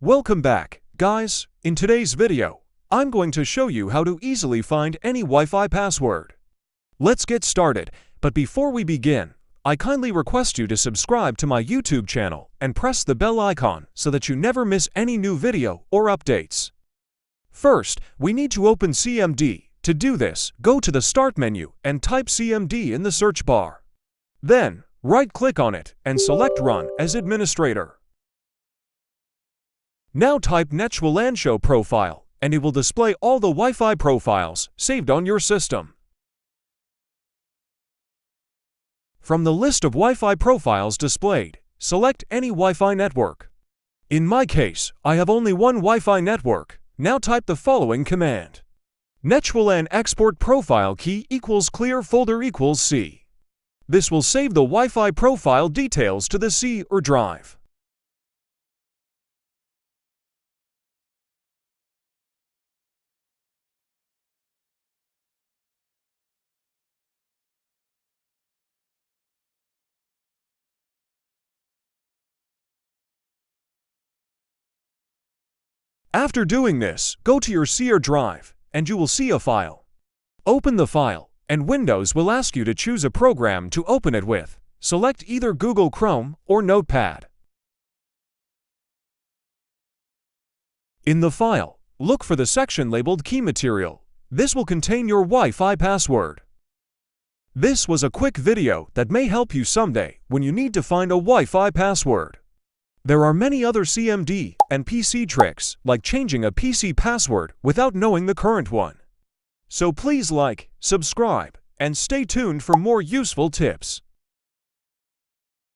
Welcome back, guys. In today's video, I'm going to show you how to easily find any Wi-Fi password. Let's get started, but before we begin, I kindly request you to subscribe to my YouTube channel and press the bell icon so that you never miss any new video or updates. First, we need to open CMD. To do this, go to the Start menu and type CMD in the search bar. Then, right-click on it and select Run as Administrator. Now type networkchuck show profile, and it will display all the Wi-Fi profiles saved on your system. From the list of Wi-Fi profiles displayed, select any Wi-Fi network. In my case, I have only one Wi-Fi network. Now type the following command. networkchuck export profile key equals clear folder equals C. This will save the Wi-Fi profile details to the C or drive. After doing this, go to your C or drive, and you will see a file. Open the file, and Windows will ask you to choose a program to open it with. Select either Google Chrome or Notepad. In the file, look for the section labeled Key Material. This will contain your Wi-Fi password. This was a quick video that may help you someday when you need to find a Wi-Fi password. There are many other CMD and PC tricks, like changing a PC password without knowing the current one. So please like, subscribe, and stay tuned for more useful tips.